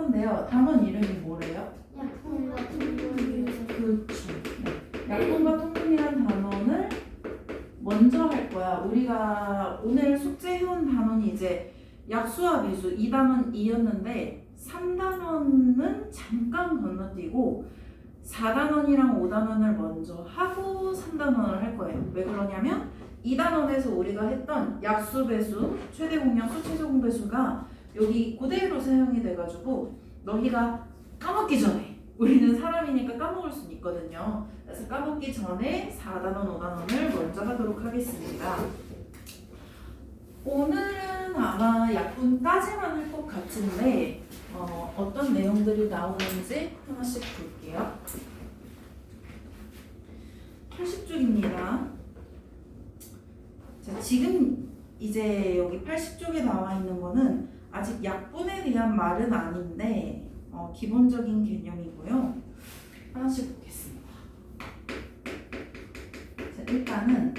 건데요. 단원 이름이 뭐래요? 약분과 통분이요. 그렇죠. 네. 약분과 통분이란 단원을 먼저 할 거야. 우리가 오늘 숙제해온 단원이 이제 약수와 미수 2단원 2였는데 3단원은 잠깐 건너뛰고 4단원이랑 5단원을 먼저 하고 3단원을 할 거예요. 왜 그러냐면 2단원에서 우리가 했던 약수 배수, 최대 공약수, 최소 공배수가 여기 그대로 사용이 돼가지고 너희가 까먹기 전에 우리는 사람이니까 까먹을 수는 있거든요. 그래서 까먹기 전에 4단원, 5단원을 먼저 하도록 하겠습니다. 오늘은 아마 약분까지만 할 것 같은데 어떤 내용들이 나오는지 하나씩 볼게요. 80쪽입니다. 자, 지금 이제 여기 80쪽에 나와 있는 거는 아직 약분에 대한 말은 아닌데 기본적인 개념이고요. 하나씩 보겠습니다. 자, 일단은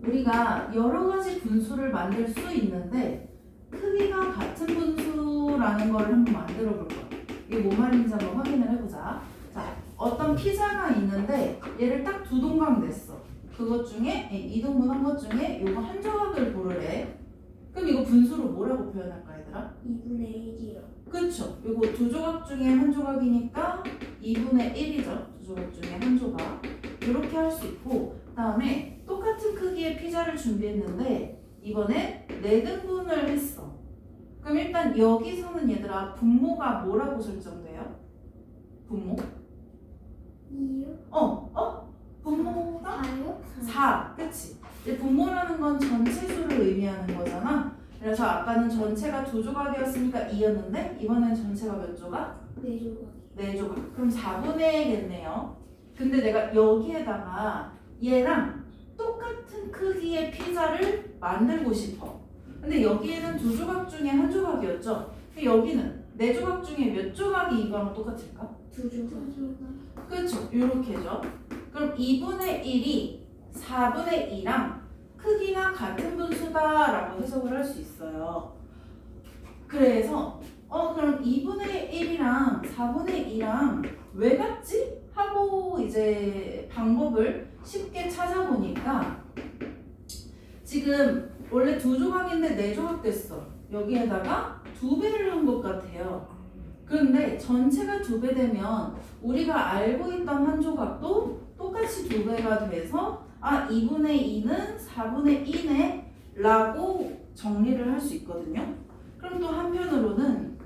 우리가 여러 가지 분수를 만들 수 있는데 크기가 같은 분수라는 걸 한번 만들어 볼 거예요. 이게 뭔 말인지 한번 확인을 해보자. 자, 어떤 피자가 있는데 얘를 딱 두 동강 냈어. 그것 중에 이동분 한 것 중에 요거 한 조각을 고르래. 그럼 이거 분수로 뭐라고 표현할까 얘들아? 2분의 1이요. 그렇죠. 요거 두 조각 중에 한 조각이니까 2분의 1이죠. 두 조각 중에 한 조각. 이렇게 할 수 있고 그다음에 똑같은 크기의 피자를 준비했는데 이번에 4등분을 했어. 그럼 일단 여기서는 얘들아 분모가 뭐라고 설정돼요? 분모? 2요? 분모가 4요? 4. 그치? 이제 분모라는 건 전체 수를 의미하는 거잖아. 그래서 아까는 전체가 두 조각이었으니까 2였는데 이번엔 전체가 몇 조각? 4조각. 4조각. 그럼 4분의겠네요. 근데 내가 여기에다가 얘랑 똑같은 크기의 피자를 만들고 싶어. 근데 여기에는 두 조각 중에 한 조각이었죠. 여기는 4조각 중에 몇 조각이 이거랑 똑같을까? 2조각. 그렇죠. 이렇게죠. 그럼 2분의 1이 4분의 2랑 크기가 같은 분수다라고 해석을 할 수 있어요. 그래서 그럼 2분의 1이랑 4분의 2랑 왜 같지? 하고 이제 방법을 쉽게 찾아보니까 지금 원래 두 조각인데 4조각 됐어. 여기에다가 2배를 한 것 같아요. 그런데 전체가 2배 되면 우리가 알고 있던 한 조각도 똑같이 2배가 돼서 2분의 2는 4분의 2네 라고 정리를 할 수 있거든요. 그럼 또 한편으로는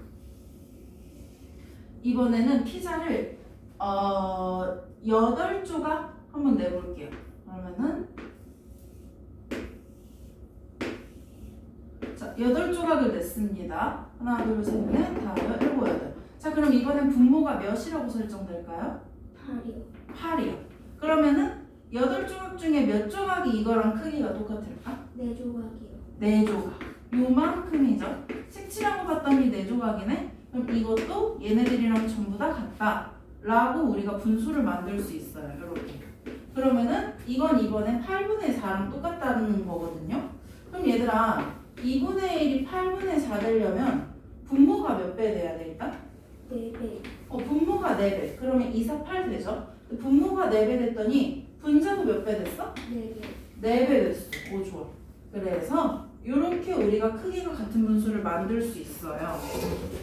이번에는 피자를 8조각 한번 내볼게요. 그러면은 자, 8조각을 냈습니다. 하나, 둘, 셋, 넷, 다섯, 일곱, 여덟. 자, 그럼 이번엔 분모가 몇이라고 설정될까요? 8이요. 8이요. 그러면은 8조각 중에 몇 조각이 이거랑 크기가 똑같을까? 4조각이요. 4조각. 요만큼이죠. 색칠한 거 봤더니 4조각이네. 그럼 이것도 얘네들이랑 전부 다 같다 라고 우리가 분수를 만들 수 있어요. 이렇게. 그러면은 이건 이번에 8분의 4랑 똑같다는 거거든요. 그럼 얘들아 2분의 1이 8분의 4 되려면 분모가 몇 배 돼야 돼 일단? 4배. 분모가 4배. 그러면 2, 4, 8 되죠? 분모가 4배 됐더니 분자도 몇 배 됐어? 4배. 4배 됐어. 오 좋아. 그래서 이렇게 우리가 크기가 같은 분수를 만들 수 있어요.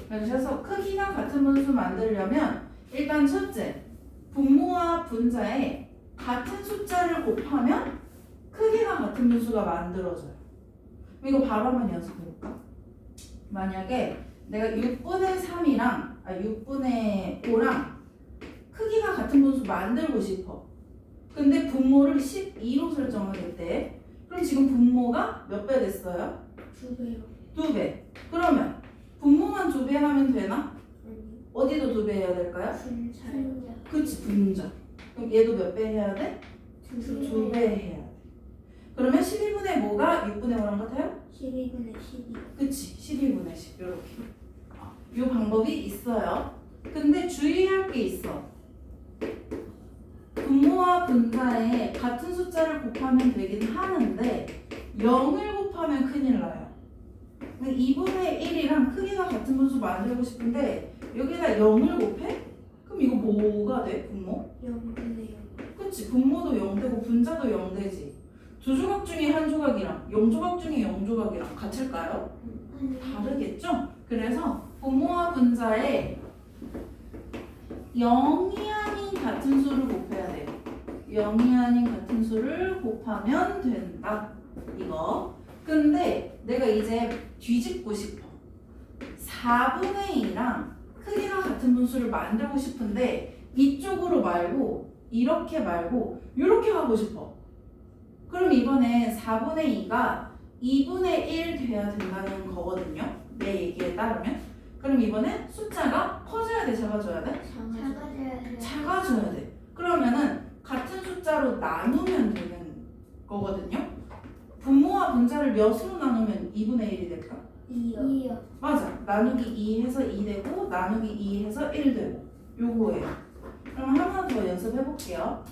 그래서 크기가 같은 분수 만들려면 일단 첫째, 분모와 분자에 같은 숫자를 곱하면 크기가 같은 분수가 만들어져요. 이거 바로 한번 연습해볼까? 만약에 내가 6분의 3이랑 6분의 5랑 크기가 같은 분수 만들고 싶어. 근데 분모를 12로 설정하겠대. 그럼 지금 분모가 몇 배 됐어요? 2배요. 2배. 그러면 분모만 2배 하면 되나? 아니. 어디도 2배 해야 될까요? 분자. 그치, 분자. 그럼 얘도 몇 배 해야 돼? 2배 해야 돼. 그러면 12분의 뭐가 6분의 5랑 같아요? 12분의 12. 그치, 12분의 10 이렇게. 이 방법이 있어요. 근데 주의할 게 있어. 분모와 분자에 같은 숫자를 곱하면 되긴 하는데 0을 곱하면 큰일 나요. 2분의 1이랑 크기가 같은 분수 만들고 싶은데 여기다 0을 곱해? 그럼 이거 뭐가 돼? 분모? 0분의 0. 그치, 분모도 0 되고 분자도 0 되지. 두 조각 중에 한 조각이랑 0조각 중에 0조각이랑 같을까요? 다르겠죠? 그래서 분모와 분자에 0이 아닌 같은 수를 곱해야 돼요. 0이 아닌 같은 수를 곱하면 된다. 이거. 근데 내가 이제 뒤집고 싶어. 4분의 2랑 크기가 같은 분수를 만들고 싶은데 이쪽으로 말고 이렇게 말고 이렇게 하고 싶어. 그럼 이번에 4분의 2가 2분의 1 돼야 된다는 거거든요. 내 얘기에 따르면. 그럼 이번에 숫자가 커져야 돼, 작아져야 돼? 작아져야 돼. 작아져야 돼. 그러면은 같은 숫자로 나누면 되는 거거든요. 분모와 분자를 몇으로 나누면 2분의 1이 될까? 2요. 맞아. 나누기 2 해서 2 되고 나누기 2 해서 1 되고 요거예요. 그럼 하나 더 연습해 볼게요.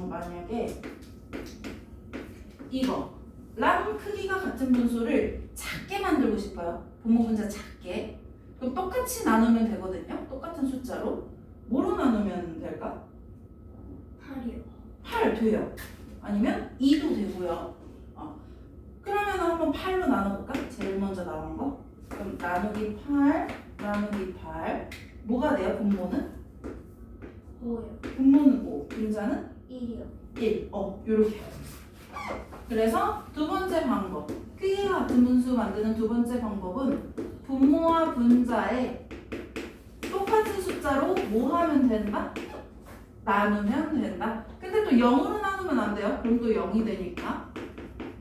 만약에 이거랑 크기가 같은 분수를 작게 만들고 싶어요. 분모 분자 작게. 그럼 똑같이 나누면 되거든요. 똑같은 숫자로. 뭐로 나누면 될까? 8이요. 8 돼요. 아니면 2도 되고요. 그러면 한번 8로 나눠볼까? 제일 먼저 나온 거. 그럼 나누기 8, 나누기 8. 뭐가 돼요? 분모는? 5요. 분모는 5, 분자는 1이요. 1. 요렇게. 그래서 두 번째 방법. 크기가 같은 분수 만드는 두 번째 방법은 분모와 분자에 똑같은 숫자로 뭐 하면 된다? 나누면 된다. 근데 또 0으로 나누면 안 돼요. 그럼 또 0이 되니까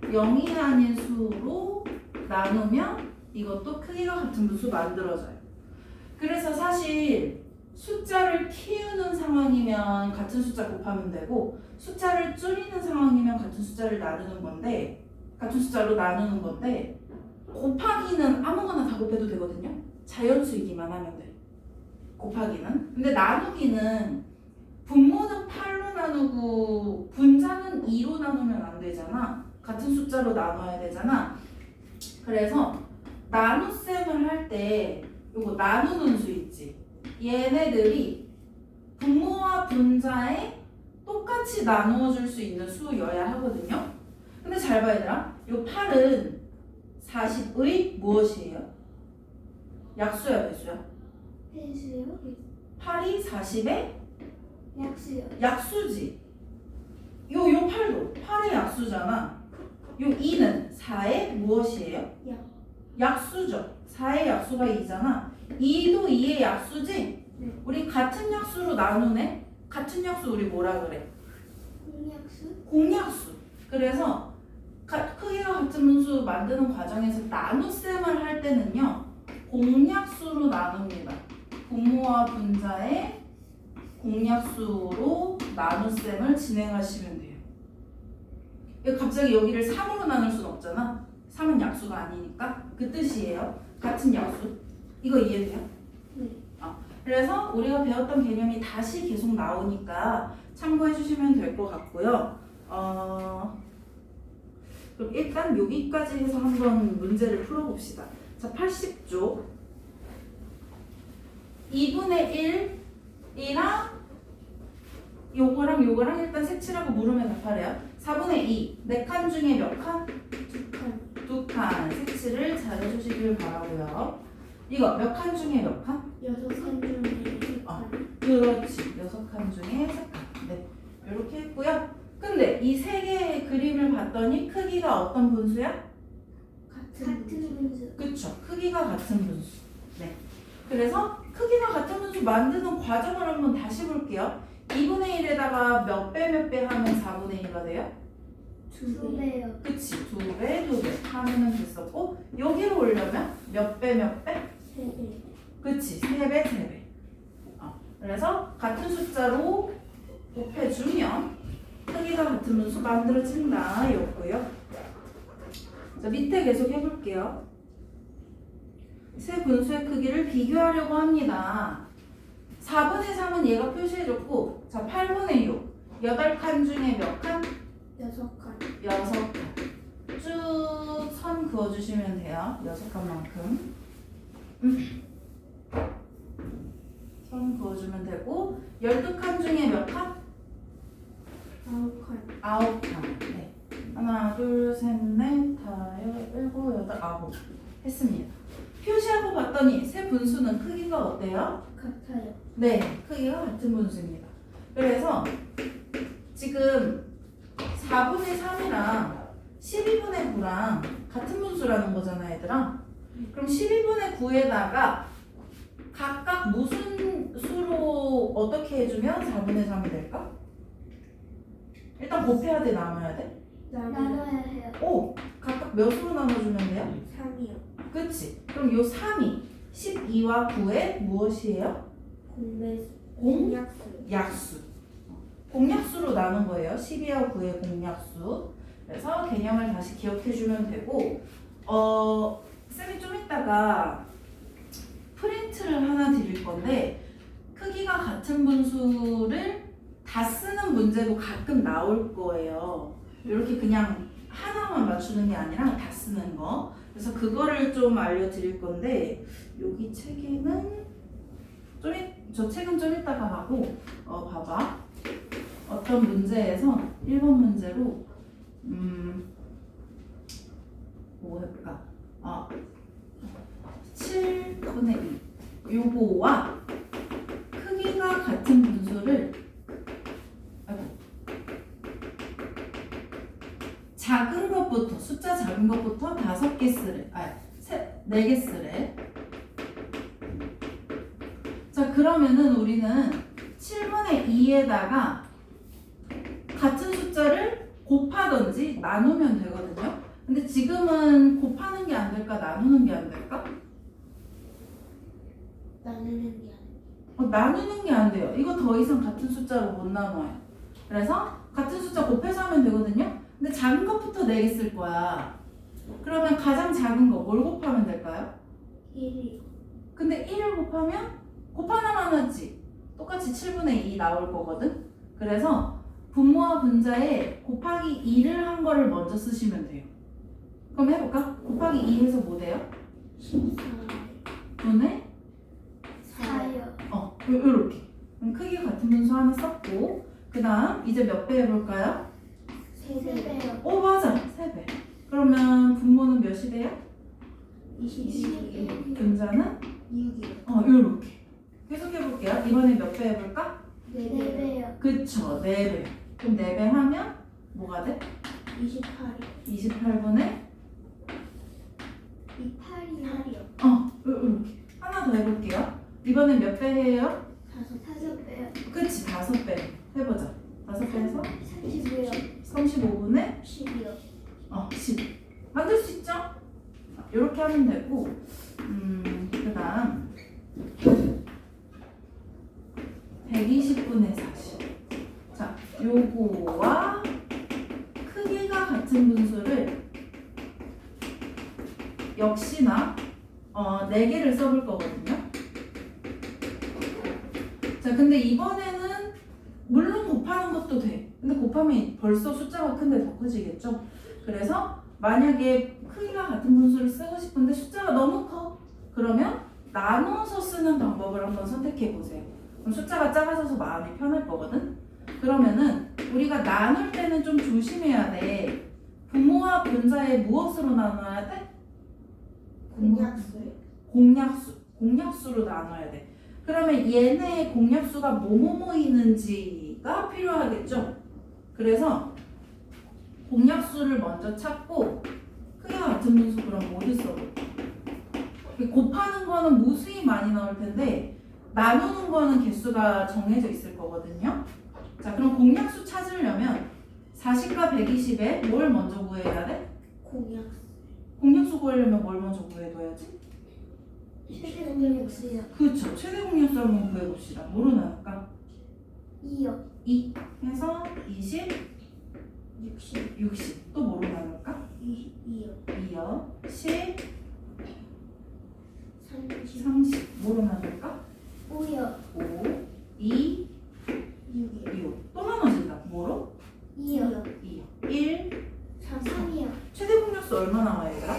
0이 아닌 수로 나누면 이것도 크기가 같은 분수 만들어져요. 그래서 사실 숫자를 키우는 상황이면 같은 숫자 곱하면 되고 숫자를 줄이는 상황이면 같은 숫자를 나누는 건데 같은 숫자로 나누는 건데 곱하기는 아무거나 다 곱해도 되거든요. 자연수이기만 하면 돼. 곱하기는. 근데 나누기는 분모는 8로 나누고 분자는 2로 나누면 안 되잖아. 같은 숫자로 나눠야 되잖아. 그래서 나눗셈을 할 때 요거 나누는 수 있지. 얘네들이 분모와 분자에 똑같이 나누어 줄 수 있는 수여야 하거든요. 근데 잘 봐야 되나? 요 8은 40의 무엇이에요? 약수야, 배수야? 배수요? 8이 40의 약수요. 약수지. 요 8도 8의 약수잖아. 요 2는 4의 무엇이에요? 약. 약수죠. 4의 약수가 2잖아. 2도 2의 약수지? 네. 우리 같은 약수로 나누네? 같은 약수 우리 뭐라 그래? 공약수? 공약수. 그래서 크기가 같은 분수 만드는 과정에서 나눗셈을 할 때는요. 공약수로 나눕니다. 분모와 분자의 공약수로 나눗셈을 진행하시면 돼요. 갑자기 여기를 3으로 나눌 수는 없잖아. 3은 약수가 아니니까. 그 뜻이에요. 같은 약수. 이거 이해돼요? 네. 그래서 우리가 배웠던 개념이 다시 계속 나오니까 참고해 주시면 될 것 같고요. 그럼 일단 여기까지 해서 한번 문제를 풀어봅시다. 자, 80쪽 2분의 1이랑 요거랑 일단 색칠하고 물으면 답하래요. 4분의 2, 4칸 중에 몇 칸? 2칸. 2칸. 색칠을 잘 해주시길 바라고요. 이거 몇 칸 중에 몇 칸? 6칸 중에 3칸. 그렇지. 6칸 중에 3칸. 네, 이렇게 했고요. 근데 이 세 개의 그림을 봤더니 크기가 어떤 분수야? 같은 분수. 그쵸. 크기가 같은 분수. 네. 그래서 크기가 같은 분수 만드는 과정을 한번 다시 볼게요. 2분의 1에다가 몇 배 하면 4분의 1가 돼요? 2배요. 그치. 2배 하면은 됐었고 여기로 오려면 몇 배? 3배. 그치. 3배. 그래서 같은 숫자로 곱해주면 크기가 같은 분수 만들어진다 였고요. 자, 밑에 계속 해볼게요. 세 분수의 크기를 비교하려고 합니다. 4분의 3은 얘가 표시해줬고, 자, 8분의 6 8칸 중에 몇 칸? 6칸. 6칸. 쭉 선 그어주시면 돼요. 6칸만큼. 선 그어주면 되고 12칸 중에 몇 칸? 9칸. 9칸. 네. 하나, 둘, 셋, 넷, 다섯, 일곱, 여덟, 아홉. 했습니다. 표시하고 봤더니 세 분수는 크기가 어때요? 같아요. 네, 크기가 같은 분수입니다. 그래서 지금 4분의 3이랑 12분의 9랑 같은 분수라는 거잖아, 얘들아. 그럼 12분의 9에다가 각각 무슨 수로 어떻게 해주면 4분의 3이 될까? 일단 곱해야 돼, 나눠야 돼? 나눠야 해요. 오! 각각 몇 수로 나눠주면 돼요? 3이요. 그치? 그럼 요 3이 12와 9의 무엇이에요? 공배수. 공? 공약수. 약수. 공약수로 나눈 거예요. 12와 9의 공약수. 그래서 개념을 다시 기억해주면 되고, 쌤이 좀 이따가 프린트를 하나 드릴 건데, 크기가 같은 분수를 다 쓰는 문제도 가끔 나올 거예요. 이렇게 그냥 하나만 맞추는 게 아니라 다 쓰는 거. 그래서 그거를 좀 알려드릴 건데, 여기 책에는 저 책은 좀 이따가 하고, 봐봐. 어떤 문제에서 1번 문제로 뭐 해볼까? 7분의 2 요거와 크기가 같은 분수를 작은 것부터 숫자 작은 것부터 5개 쓰래. 4개 쓰래. 자, 그러면은 우리는 7분의 2에다가 같은 숫자를 곱하든지 나누면 되거든요. 근데 지금은 곱하는 게 안 될까? 나누는 게 안 될까? 나누는 게 아니에요. 나누는 게 안 돼요. 이거 더 이상 같은 숫자로 못 나눠요. 그래서 같은 숫자 곱해서 하면 되거든요. 근데 작은 것부터 4개 쓸 거야. 그러면 가장 작은 거 뭘 곱하면 될까요? 1이. 근데 1을 곱하면 곱하나만 하지. 똑같이 7분의 2 나올 거거든. 그래서 분모와 분자에 곱하기 2를 한 거를 먼저 쓰시면 돼요. 그럼 해볼까? 곱하기 2 해서 뭐 돼요? 14. 분의 4요. 요렇게. 그럼 크기가 같은 분수 하나 썼고, 그 다음 이제 몇 배 해볼까요? 3배요. 오, 맞아. 3배. 그러면 분모는 몇이 돼요? 21. 분자는? 6이요. 요렇게. 계속 해볼게요. 이번에 몇 배 해볼까? 4배요. 그쵸, 4배. 그럼 4배 하면 뭐가 돼? 28이요. 28분의 28이요. 요렇게. 하나 더 해볼게요. 이번엔 몇 배 해요? 5배요. 그치, 5배. 해보자. 5배 해서 30이요. 35분의 10이요. 10. 만들 수 있죠? 이렇게 하면 되고, 그 다음 120분의 40. 자, 요거와 크기가 같은 분수를 역시나 4개를 써볼 거거든요. 자, 근데 이번에는 물론 곱하는 것도 돼. 근데 곱하면 벌써 숫자가 큰데 더 커지겠죠? 그래서 만약에 크기가 같은 분수를 쓰고 싶은데 숫자가 너무 커. 그러면 나눠서 쓰는 방법을 한번 선택해 보세요. 그럼 숫자가 작아져서 마음이 편할 거거든? 그러면은 우리가 나눌 때는 좀 조심해야 돼. 분모와 분자에 무엇으로 나눠야 돼? 공약수요. 공약수로 나눠야 돼. 그러면 얘네의 공약수가 뭐뭐 모이는지가 필요하겠죠? 그래서 공약수를 먼저 찾고 크기가 같은 분수 그럼 뭐를 써볼까? 곱하는 거는 무수히 많이 나올 텐데 나누는 거는 개수가 정해져 있을 거거든요. 자, 그럼 공약수 찾으려면 40과 120에 뭘 먼저 구해야 돼? 공약수. 공약수 구하려면 뭘 먼저 구해둬야지? 최대 공약수요. 그렇죠. 최대 공약수 한번 구해봅시다. 뭐로 나눌까? 2요. 2 해서 20, 60. 60. 또 뭐로 나눌까? 2요. 2요. 10, 30. 30. 뭐로 나눌까? 5요. 5, 2, 6이요. 6. 또 나눠진다. 뭐로? 2요. 2요. 1. 3이요. 최대 공약수 얼마 나와요, 얘들아?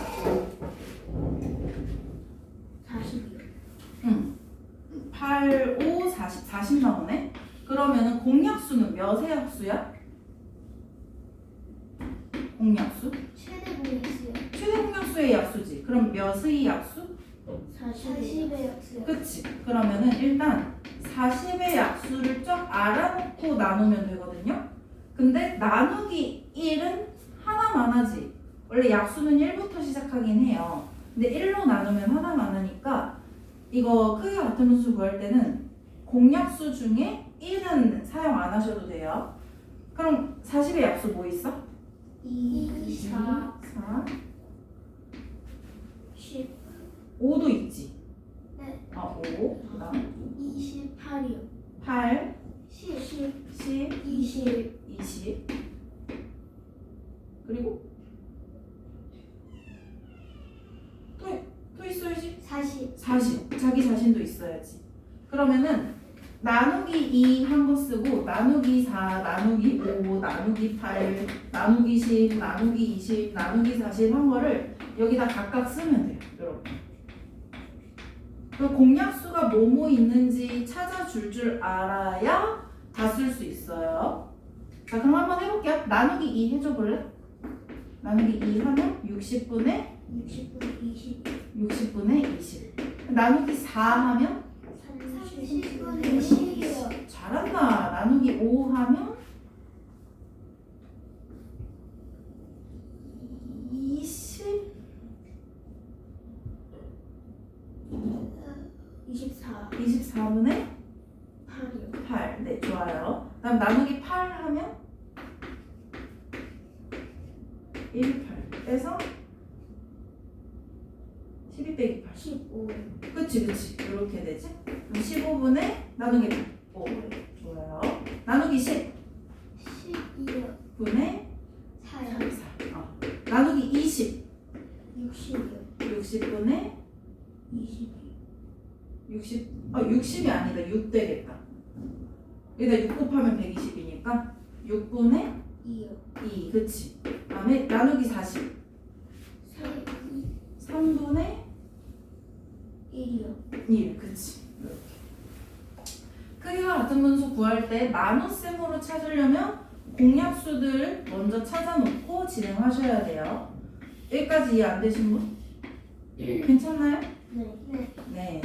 40의 약수지. 그럼 몇의 약수? 40의 약수요. 그치. 그러면은 일단 40의 약수를 쫙 알아놓고 나누면 되거든요. 근데 나누기 1은 하나만 하지. 원래 약수는 1부터 시작하긴 해요. 근데 1로 나누면 하나만 하니까 이거 크기가 같은 분수 구할 때는 공약수 중에 1은 사용 안 하셔도 돼요. 그럼 40의 약수 뭐 있어? 2, 4, 4, 10, 5도 있지. 네. 5, 그다음 28이요. 8, 10, 10, 20, 20. 그리고 또 있어야지. 40. 40. 자기 자신도 있어야지. 그러면은 나누기 2 한 거 쓰고 나누기 4, 나누기 5, 나누기 8, 나누기 10, 나누기 20, 나누기 40 한 거를 여기다 각각 쓰면 돼요. 이렇게. 그 공약수가 뭐뭐 있는지 찾아줄 줄 알아야 다 쓸 수 있어요. 자, 그럼 한번 해볼게요. 나누기 2 해줘 볼래? 나누기 2 하면 60분의 60분의 20. 60분의 20. 나누기 4 하면 30분의 10이요. 잘한다. 나누기 5 하면 20, 24. 24분의 8이요. 8. 네, 좋아요. 그다음 나누기 8 하면 1, 8 빼서 12 빼기 8. 15. 그치. 이렇게 되지? 그럼 15분의 나누기 5. 좋아요. 나누기 10 12요. 분의 4요. 4. 나누기 20 60이요. 60분의 20. 60이 아니다. 6 되겠다. 여기다 6 곱하면 120이니까 6분의 2요. 2. 그치. 다음에 나누기 40 3분의 1이요. 1. 그치. 이렇게. 크기가 같은 분수 구할 때 나눗셈으로 찾으려면 공약수들 먼저 찾아놓고 진행하셔야 돼요. 여기까지 이해 안 되신 분? 괜찮나요? 네. 네.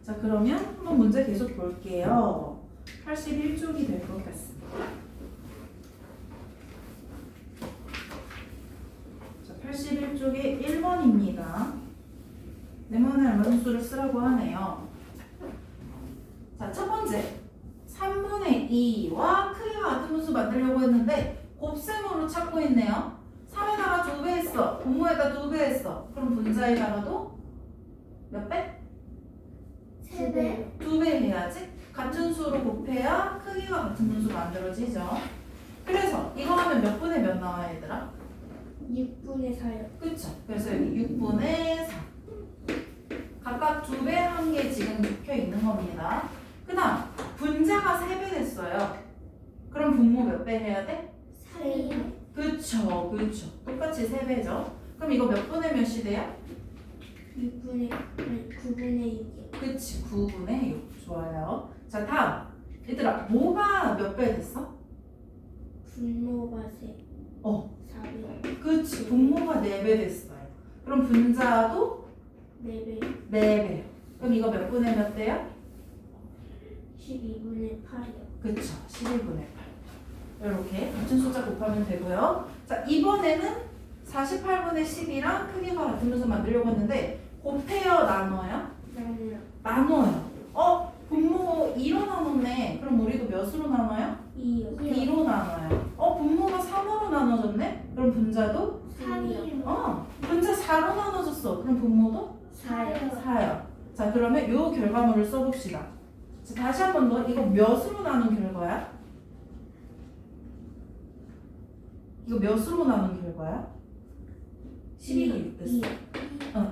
자, 그러면 한번 문제 계속 볼게요. 81쪽이 될 것 같습니다. 자, 81쪽에 1번입니다. 네모난 알맞은수를 쓰라고 하네요. 자, 첫 번째. 3분의 2와 크기가 같은 분수 만들려고 했는데 곱셈으로 찾고 있네요. 3에다가 2배 했어. 분모에다 2배 했어. 그럼 분자에다가도 몇 배? 3배. 2배 해야지. 같은 수로 곱해야 크기가 같은 분수 만들어지죠. 그래서 이거 하면 몇 분의 몇 나와요, 얘들아? 6분의 4요. 그쵸? 그래서 여기 6분의 4. 각각 2배 한 개 지금 적혀 있는 겁니다. 그 다음 분자가 3배 됐어요. 그럼 분모 몇 배 해야 돼? 3이요. 그쵸. 똑같이 3배죠. 그럼 이거 몇 분의 몇이 돼요? 9분의 6이요. 그치. 9분의 6. 좋아요. 자, 다음. 얘들아, 뭐가 몇 배 됐어? 분모가 3. 어. 4배. 그치. 분모가 4배 됐어요. 그럼 분자도 4배. 4배. 그럼 이거 몇 분의 몇 대요? 12분의 8이요. 그쵸. 11분의 8. 이렇게 같은 숫자 곱하면 되고요. 자, 이번에는 48분의 10이랑 크기가 같은 분수 만들려고 했는데 곱해요, 나눠요? 나눠요. 분모 2로 나눴네. 그럼 우리도 몇으로 나눠요? 2요. 2로 나눠요. 분모가 3으로 나눠졌네? 그럼 분자도? 3이요. 분자 4로 나눠졌어. 그럼 분모도? 4요. 4요. 자, 그러면 이 결과물을 써봅시다. 자, 다시 한 번 더. 이거 몇으로 나눈 결과야? 이거 몇으로 나눈 결과야? 12가 6 됐어.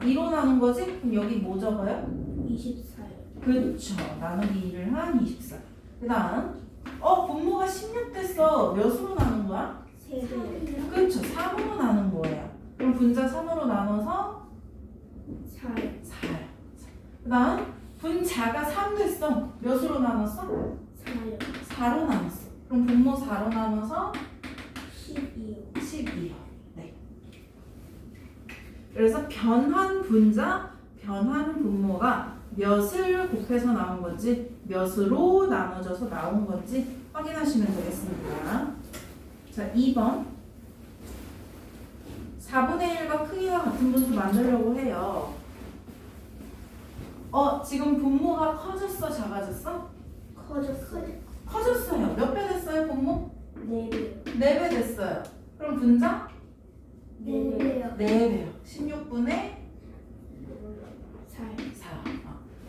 2로 나눈 거지? 그럼 여기 뭐 적어요? 24요. 그쵸. 나누기 2를 한 24. 그 다음 분모가 16 됐어. 몇으로 나눈 거야? 3배요. 그쵸. 3으로 나눈 거예요. 그럼 분자 3으로 나눠서 4요. 4요. 그 다음 분자가 3 됐어. 몇으로 나눴어? 4요. 4로 나눴어. 그럼 분모 4로 나눠서 12요. 12요. 네. 그래서 변한 분자, 변한 분모가 몇을 곱해서 나온 건지 몇으로 나눠져서 나온 건지 확인하시면 되겠습니다. 자, 2번 4분의 1과 크기가 같은 분수 만들려고 해요. 지금 분모가 커졌어, 작아졌어? 커졌어요. 커졌어요. 몇 배 됐어요, 분모? 4배. 4배 됐어요. 그럼 분자? 4배요. 4배요. 16분의 4. 4.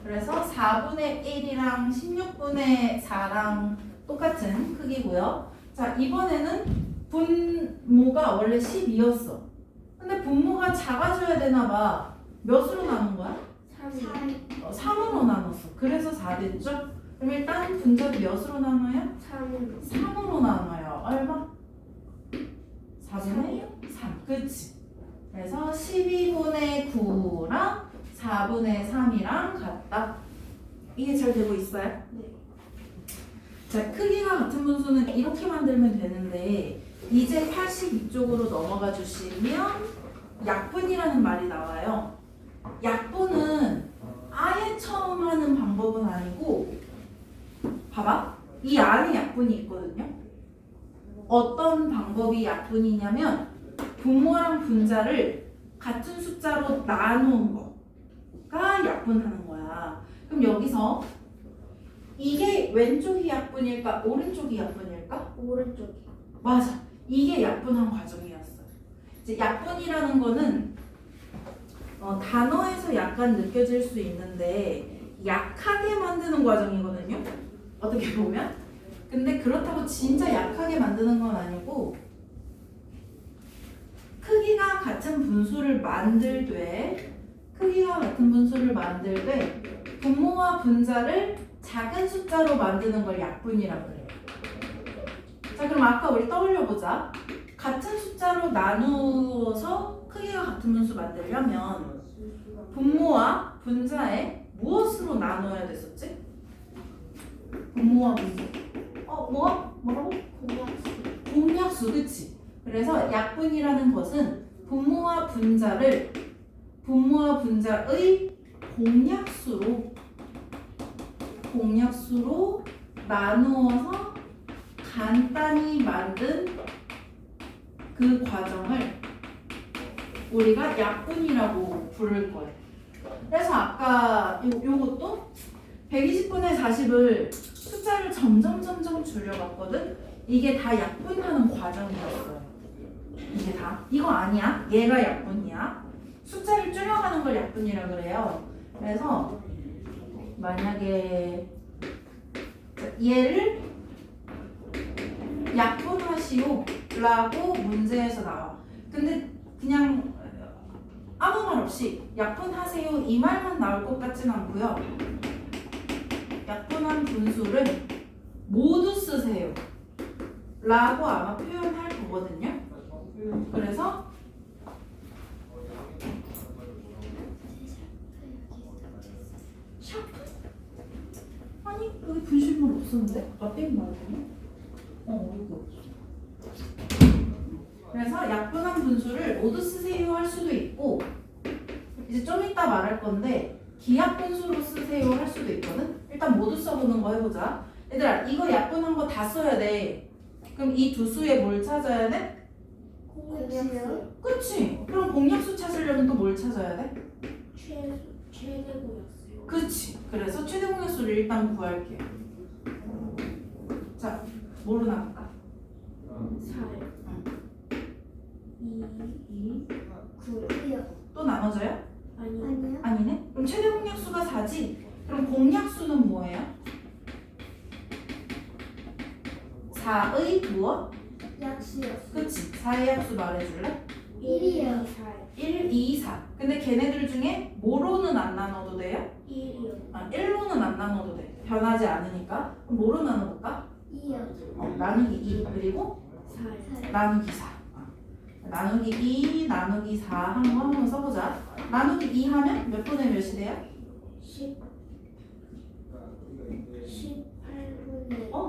그래서 4분의 1이랑 16분의 4랑 똑같은 크기고요. 자, 이번에는 분모가 원래 10이었어. 근데 분모가 작아져야 되나 봐. 몇으로 나눈 거야? 3. 3으로 나눴어. 그래서 4 됐죠? 그럼 일단 분자도 몇으로 나눠요? 3으로. 3으로 나눠요. 얼마? 4분의 3. 그치? 그래서 12분의 9랑 4분의 3이랑 같다. 이게 잘 되고 있어요? 네. 자, 크기가 같은 분수는 이렇게 만들면 되는데 이제 82쪽으로 넘어가 주시면 약분이라는 말이 나와요. 약분은 아예 처음 하는 방법은 아니고 봐봐. 이 안에 약분이 있거든요. 어떤 방법이 약분이냐면 분모랑 분자를 같은 숫자로 나누는 거가 약분하는 거야. 그럼 여기서 이게 왼쪽이 약분일까? 오른쪽이 약분일까? 오른쪽이. 맞아. 이게 약분한 과정이었어. 이제 약분이라는 거는 단어에서 약간 느껴질 수 있는데 약하게 만드는 과정이거든요. 어떻게 보면. 근데 그렇다고 진짜 약하게 만드는 건 아니고 크기가 같은 분수를 만들 때 분모와 분자를 작은 숫자로 만드는 걸 약분이라고 그래요. 자, 그럼 아까 우리 떠올려보자. 같은 숫자로 나누어서 크기가 같은 분수 만들려면 분모와 분자에 무엇으로 나눠야 됐었지? 분모와 분자. 뭐라고? 공약수. 공약수, 그치? 그래서 약분이라는 것은 분모와 분자의 공약수로 나누어서 간단히 만든 그 과정을 우리가 약분이라고 부를 거예요. 그래서 아까 요것도 120분의 40을 숫자를 점점 줄여갔거든. 이게 다 약분하는 과정이었어요. 이게 다. 이거 아니야. 얘가 약분이야. 숫자를 줄여가는 걸 약분이라 그래요. 그래서 만약에 얘를 약분하시오라고 문제에서 나와. 근데 그냥 아무 말 없이 약분하세요 이 말만 나올 것 같진 않고요. 약분한 분수를 모두 쓰세요 라고 아마 표현할 거거든요. 그래서 샤프? 아니 여기 분실물 없었는데? 앞에 말했네? 여기 없어. 그래서 약분한 분수를 모두 쓰세요 할 수도 있고 이제 좀 이따 말할 건데 기하 분수로 쓰세요 할 수도 있거든? 일단 모두 써보는 거 해보자. 얘들아 이거 약분한 거 다 써야 돼. 그럼 이 두 수에 뭘 찾아야 돼? 공약수. 그치? 그럼 공약수 찾으려면 또 뭘 찾아야 돼? 최대 공약수. 그치? 그래서 최대 공약수를 일단 구할게요. 자, 뭐로 나갈까? 4. 2. 9. 또 나눠져요? 아니요. 아니네? 그럼 최대 공약수가 4지? 그럼 공약수는 뭐예요? 4의 무엇? 약수요. 그치? 4의 약수 말해줄래? 1이요. 1, 2, 4. 근데 걔네들 중에 뭐로는 안 나눠도 돼요? 1이요. 1로는 안 나눠도 돼. 변하지 않으니까. 그럼 뭐로 나눠볼까? 2요. 나누기 2. 그리고 4. 나누기 4. 나누기 2, 나누기 4 한 거 한번 써보자. 나누기 2 하면 몇 분의 몇이 돼요? 18분의 4.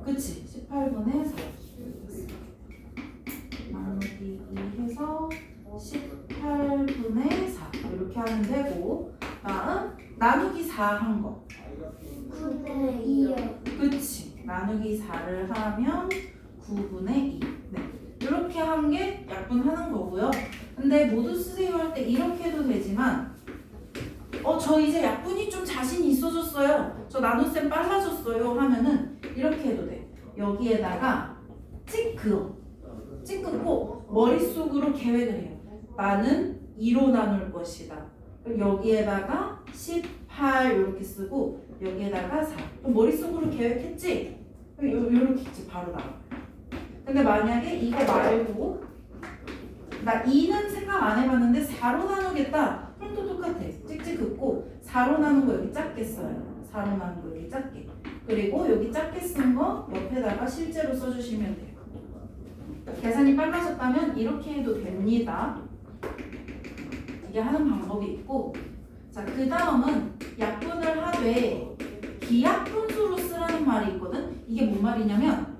그치? 18분의 4. 나누기 2 해서 10 10분의 4 이렇게 하면 되고, 다음 나누기 4 한 거. 9분의 2요. 그치. 나누기 4를 하면 9분의 2. 네. 이렇게 한 게 약분하는 거고요. 근데 모두 쓰세요 할 때 이렇게 해도 되지만, 저 이제 약분이 좀 자신 있어졌어요. 저 나눗셈 빨라졌어요 하면은 이렇게 해도 돼. 여기에다가 찍 그어. 찍 긋고 머릿속으로 계획을 해요. 나는 2로 나눌 것이다. 그럼 여기에다가 18 이렇게 쓰고 여기에다가 4. 그럼 머릿속으로 계획했지? 그럼 요렇게 있지 바로 나와. 근데 만약에 이거 말고 나 2는 생각 안 해봤는데 4로 나누겠다. 그럼 또 똑같아. 찍찍 긋고 4로 나눈 거 여기 작게 써요. 4로 나눈 거 여기 작게. 그리고 여기 작게 쓴 거 옆에다가 실제로 써주시면 돼요. 계산이 빨라졌다면 이렇게 해도 됩니다. 이게 하는 방법이 있고, 자, 그 다음은 약분을 하되 기약분수로 쓰라는 말이 있거든. 이게 뭔 말이냐면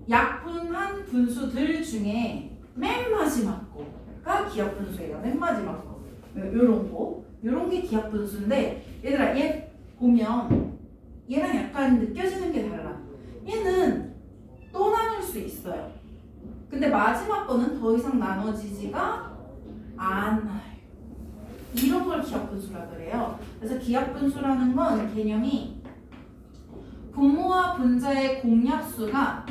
약분한 분수들 중에 맨 마지막 거가 기약분수예요. 맨 마지막 거. 요런 거. 요런 게 기약분수인데, 얘들아, 얘 보면 얘랑 약간 느껴지는 게 달라. 얘는 또 나눌 수 있어요. 근데 마지막 거는 더 이상 나눠지지가 않아요. 이런 걸 기약분수라 그래요. 그래서 기약분수라는 건 개념이 분모와 분자의 공약수가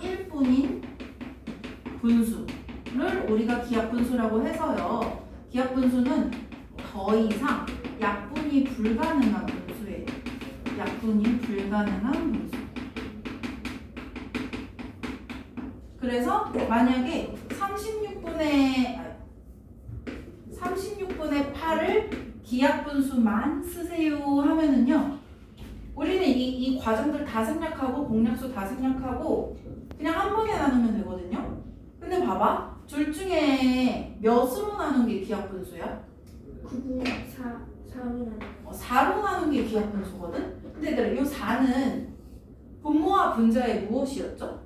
1뿐인 분수를 우리가 기약분수라고 해서요. 기약분수는 더 이상 약분이 불가능한 분수예요. 약분이 불가능한 분수. 그래서 만약에 36분의 8을 기약분수만 쓰세요 하면은요, 우리는 이 과정들 다 생략하고 공약수 다 생략하고 그냥 한 번에 나누면 되거든요. 근데 봐봐, 둘 중에 몇으로 나눈 게 기약분수야? 9분의 4로 나눠. 4로 나눈 게 기약분수거든. 근데 얘들아, 이 4는 분모와 분자의 무엇이었죠?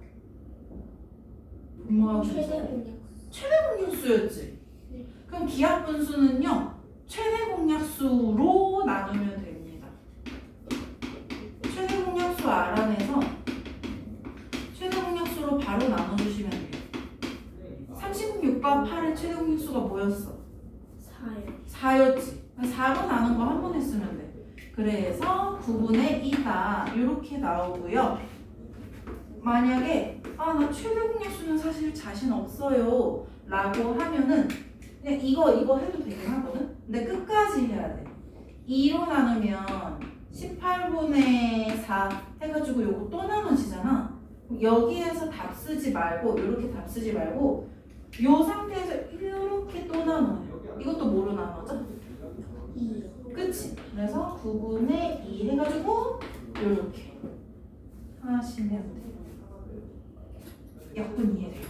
분모와 분자 최대 공약. 최대 공약수였지. 네. 그럼 기하분수는요 최대 공약수로 나누면 됩니다. 최대 공약수 알아내서 최대 공약수로 바로 나눠주시면 돼요. 36과 8의 최대 공약수가 뭐였어? 4요. 4였지. 4로 나눈 거 한 번 했으면 돼. 그래서 9분의 2가 이렇게 나오고요. 만약에 나 최대 공약수는 사실 자신 없어요 라고 하면은 그냥 이거 해도 되긴 하거든. 근데 끝까지 해야 돼. 2로 나누면 18분의 4 해가지고 요거 또 나눠지잖아. 여기에서 답 쓰지 말고 이렇게 답 쓰지 말고 요 상태에서 이렇게 또 나눠요. 이것도 뭐로 나눠져? 2요. 그치? 그래서 9분의 2 해가지고 요렇게 하시면 돼요. 약분 이해돼요?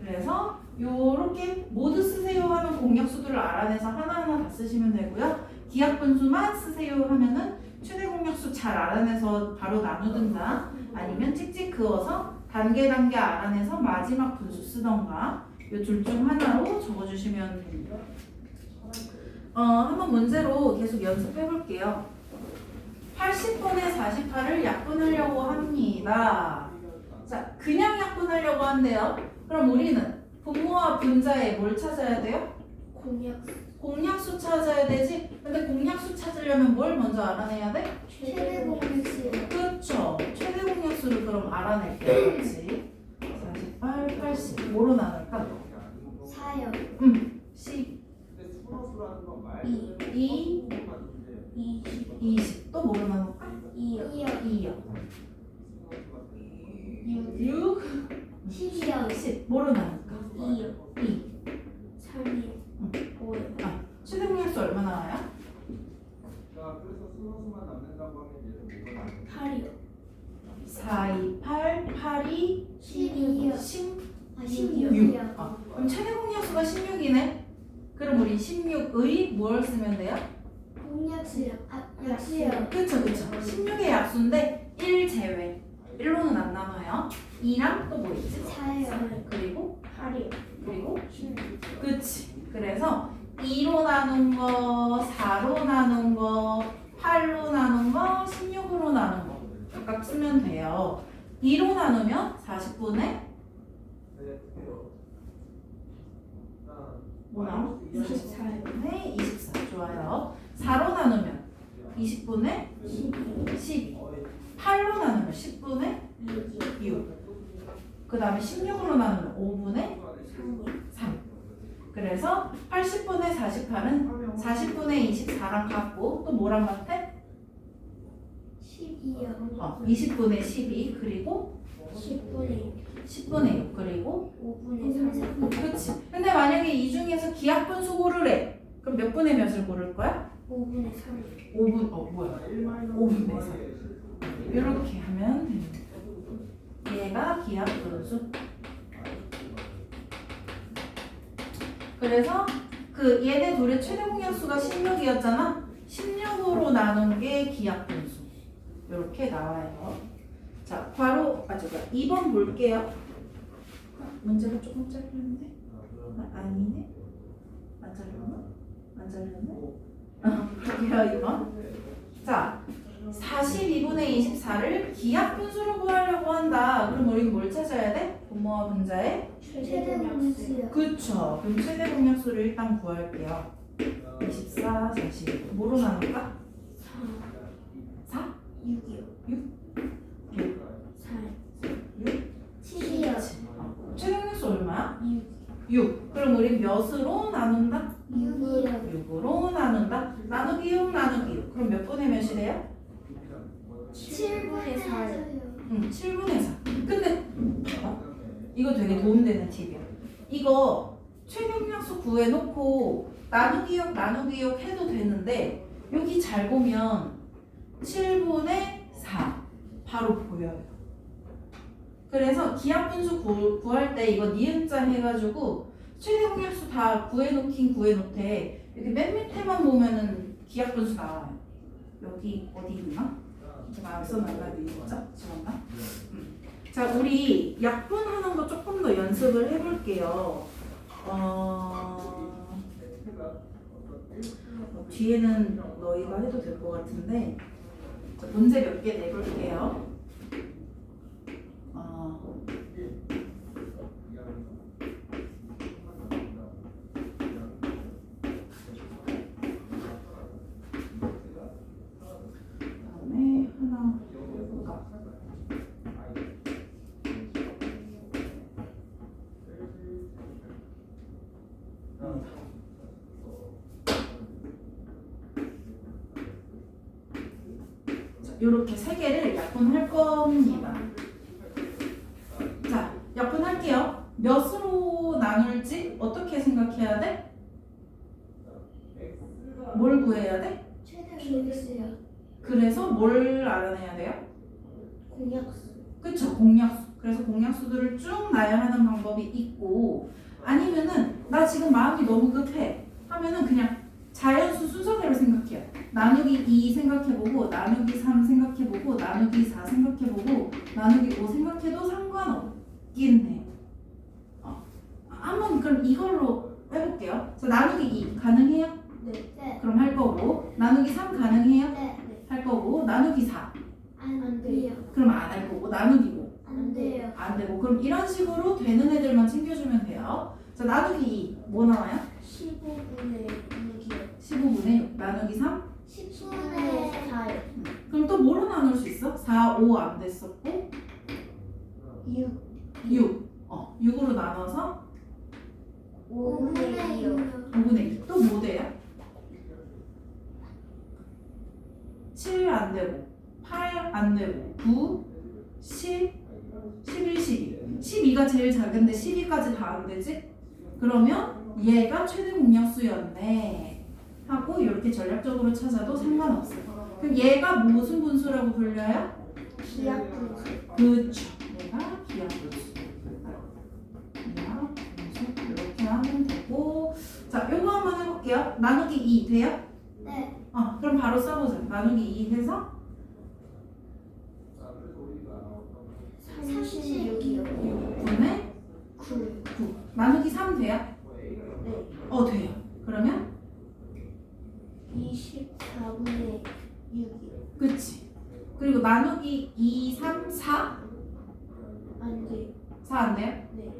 그래서 요렇게 모두 쓰세요 하는 공약수들을 알아내서 하나하나 다 쓰시면 되고요. 기약분수만 쓰세요 하면은 최대 공약수 잘 알아내서 바로 나누든가 아니면 찍찍 그어서 단계 알아내서 마지막 분수 쓰던가 요 둘 중 하나로 적어주시면 됩니다. 한번 문제로 계속 연습해 볼게요. 80분의 48을 약분하려고 합니다. 자, 그냥 약분하려고 한대요. 그럼 우리는 분모와 분자에 뭘 찾아야 돼요? 공약수 찾아야 되지. 근데 공약수 찾으려면 뭘 먼저 알아내야 돼? 최대 공약수. 그쵸. 최대 공약수를 그럼 알아낼게요. 그렇지. 48, 80 뭐로 나눌까? 4요. 10, 2. 2, 20 또 뭐로 나눌까? 2요. 2요. 6, 10이요. 10 뭐로 나눌까? 2요. 2. 3이요. 5요. 최대 공약수 얼마 나와요? 자, 그래서 수능수만 남는다고 하면 얘는 뭐가 나와요? 8이요. 4, 2, 8, 8이 12요. 16. 그럼 최대 공약수가 16이네? 그럼 우리 16의 뭘 쓰면 돼요? 공약수요. 약수요. 그쵸. 16의 약수인데 1 제외. 1로는 안 나눠요. 2랑 또 뭐 있지? 4요. 그리고 8이요. 그리고 16. 그치. 그래서 2로 나눈 거, 4로 나눈 거, 8로 나눈 거, 16으로 나눈 거 각각 쓰면 돼요. 2로 나누면 40분의 뭐 나와? 40분의 24. 좋아요. 4로 나누면 20분의 12. 8로 나누면 10분의 6. 그 다음에 16으로 나누면 5분의 3. 그래서 80분의 48은 40분의 24랑 같고 또 뭐랑 같아? 12요. 20분의 12 그리고 10분의 10분의 6 그리고 5분의 3. 그치. 근데 만약에 이 중에서 기하분수 고르래. 그럼 몇 분의 몇을 고를 거야? 5분의 3. 5분, 뭐야? 5분의 3. 이렇게 하면 됩니다. 얘가 기하분수. 그래서 그 얘네 둘의 최대 공약수가 16이었잖아. 16으로 나눈 게 기하분수. 이렇게 나와요. 자, 바로 2번 볼게요. 문제가 조금 짧은데? 아니네. 안 잘렸나? 안 잘렸네? 볼게요, 2번. 자, 42분의 24를 기하분수로 구하려고 한다. 그럼 우리는 뭘 찾아야 돼? 분모와 분자의? 최대 공약수요. 그쵸. 그럼 최대 공약수를 일단 구할게요. 24, 42. 뭐로 나눌까? 4? 6이요. 6? 4. 6? 7이요. 최대 공약수 얼마야? 6. 6. 그럼 우리 몇으로 나눈다? 6이요. 6으로 나눈다. 나누기 6, 나누기 6. 그럼 몇 분의 몇이 돼요? 7분의 4요. 7분의 4. 근데 이거 되게 도움되는 팁이야. 이거 최대 공약수 구해놓고 나누기 6, 나누기 6 해도 되는데 여기 잘 보면 7분의 4 바로 보여요. 그래서 기하분수 구할 때 이거 니은자 해가지고 최대 공약수 다 구해놓긴 구해놓되 이렇게 맨 밑에만 보면은 기하분수 나와요. 여기 어디 있나? 제가 안 써놨나? 있죠? 지웠나? 자, 우리 약분하는 거 조금 더 연습을 해볼게요. 뒤에는 너희가 해도 될 것 같은데 자, 문제 몇 개 내볼게요. 그다음에 하나 볼까? 이렇게 세 개를 약분할 겁니다. 자, 약분할게요. 몇으로 나눌지 어떻게 생각해야 돼? 뭘 구해야 돼? 최대 공약수요. 그래서 뭘 알아내야 돼요? 공약수. 그쵸, 공약수. 그래서 공약수들을 쭉 나열하는 방법이 있고 아니면은 나 지금 마음이 너무 급해 하면은 그냥 자연수 순서대로 생각해요. 나누기 2 생각해보고 나누기 3 생각해보고 나누기 4 생각해보고 나누기 5 생각해도 상관없긴 해요. 한번 그럼 이걸로 해볼게요. 자, 나누기 2 가능해요? 네. 그럼 할 거고 나누기 3 가능해요? 네. 할 거고 나누기 4 안 돼요. 그럼 안 할 거고 나누기 5 안 돼요. 안 되고 그럼 이런 식으로 되는 애들만 챙겨주면 돼요. 자, 나누기 2 뭐 나와요? 15분의 6이요. 15분의 6 나누기 3 10분의 4요. 그럼 또 뭐로 나눌 수 있어? 4, 5 안 됐었고 6 6으로 나눠서 5분의 2요. 5분의 2 또 뭐 돼요? 7 안 되고 8 안 되고 9 10 11, 12 12가 제일 작은데 12까지 다 안 되지? 그러면 얘가 최대 공약수였네 하고 이렇게 전략적으로 찾아도 상관없어요. 그럼 얘가 무슨 분수라고 불려요? 기하분수. 그쵸. 얘가 기하분수. 기하분수 이렇게 하면 되고 자, 요거 한번 해볼게요. 나누기 2 돼요? 네. 그럼 바로 써보자. 나누기 2 해서 36이요. 6분의 9. 9 나누기 3 돼요? 네. 돼요. 그러면 24분의 6이요. 그치. 그리고 나누기 2, 3, 4? 안 돼요. 4 안 돼요? 네.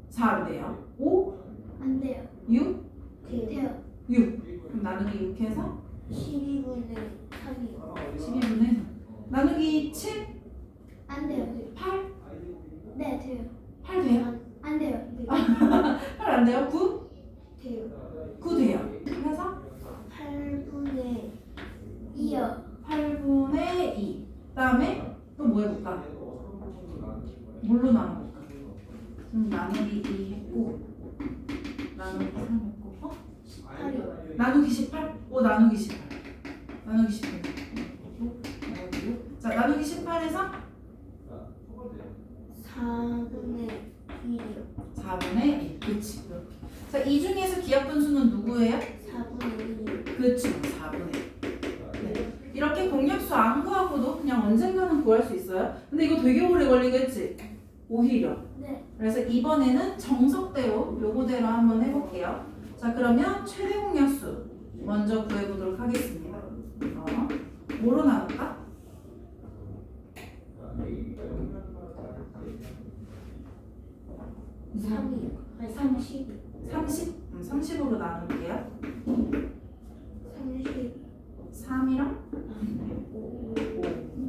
4 안 돼요. 5, 안 돼요. 6, 돼요. 6. 그럼 나누기 6 해서 12분의 3이요. 12분의 3. 나누기 7, 안 돼요. 8? 네, 돼요. 8 돼요? 안 돼요. 네. 8 안 돼요? 9? 돼요. 9 돼요. 그래서 8분의 2요. 8분의 2. 그다음에 또 뭐 해볼까? 뭘로 나눠볼까? 나누기 2 했고 나누기 3 했고 8이요. 나누기 18? 나누기 18. 나누기 18. 자, 나누기 18에서 4분의 1이요. 4분의 1. 그치. 이렇게. 자, 이 중에서 기하분수는 누구예요? 4분의 1이요. 그치. 4분의 1. 네. 이렇게 공약수 안 구하고도 그냥 언젠가는 구할 수 있어요. 근데 이거 되게 오래 걸리겠지? 오히려. 네. 그래서 이번에는 정석대로 요거대로 한번 해볼게요. 자, 그러면 최대 공약수 먼저 구해보도록 하겠습니다. 뭐로 나눌까? 3이요. 아니 30. 30? 30으로 나눌게요. 30. 3이랑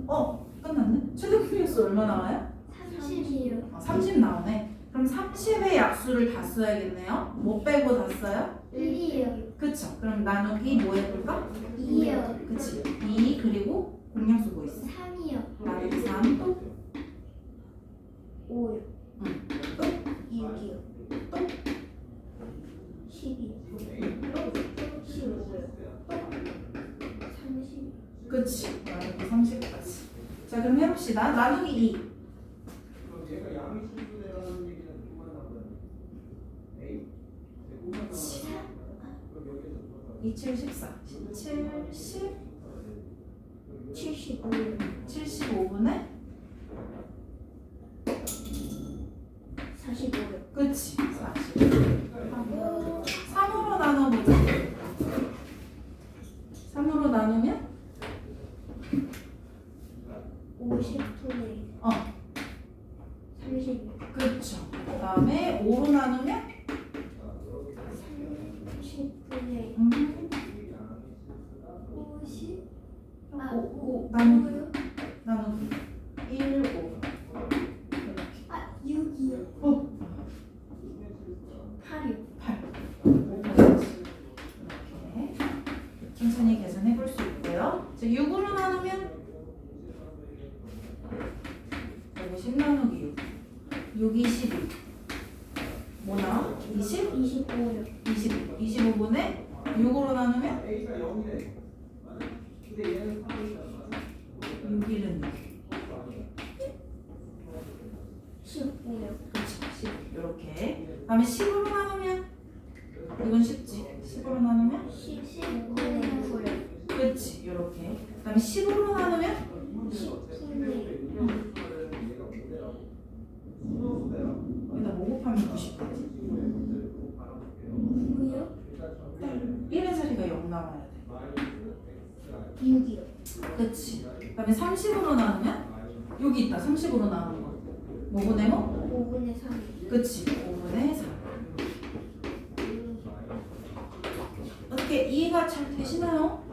5. 끝났네? 최대 공약수 얼마 나와요? 30이요. 30 나오네. 그럼 30의 약수를 다 써야겠네요. 뭐 빼고 다 써요? 1이요. 그쵸. 그럼 나누기 뭐 해볼까? 2요. 그치. 2 그리고 공약수 뭐 있어? 3이요. 나누기 3 또? 5요. 또? 6이요. 또? 12. 15요. 30. 그치. 나누기 30까지. 자, 그럼 해봅시다. 나누기 2. 그럼 얘가 양이 실수되라는 얘기는 누구만 나와요? A? 그럼 여기에서 2, 7, 14. 17, 10, 75요. 75분에 45요. 그치. 40. 하고 3으로 나눠보자. 3으로 나누면 50분의 30. 그쵸. 그 다음에 5로 나누면 30분의 50. 5 나누기 1, 5 이렇게. 6이요. 8이요. 8 이렇게 천천히 계산해 볼 수 있고요. 자, 6으로 나누면 150 나누기 6 12 뭐나? 20? 25요. 25분에 6으로 나누면 A가 0이래. 근데 얘는 3이잖아. 6일은 15요. 그렇지 10 이렇게. 그 다음에 10으로 나누면 이건 쉽지. 10으로 나누면 15분의 9요. 그렇지 이렇게. 그 다음에 10으로 나누면 10분의 여기다 뭐 곱하면 90 되지? 9요. 1의 자리가 0 나와야 돼. 6이요. 그치. 그 다음에 30으로 나누면 여기 있다. 30으로 나누는 거. 뭐분의 뭐? 5분의 3이요. 그치. 5분의 3. 어떻게 이해가 잘 되시나요?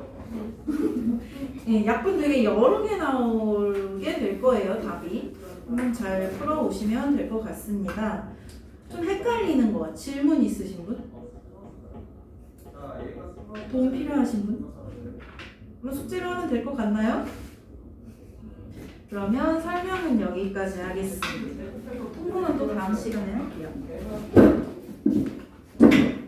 네, 약분 되게 여러 개 나오게 될 거예요. 답이. 한번 잘 풀어오시면 될 것 같습니다. 좀 헷갈리는 거 질문 있으신 분? 도움 필요하신 분? 그럼 숙제로 하면 될 것 같나요? 그러면 설명은 여기까지 하겠습니다. 통보는 또 다음 시간에 할게요.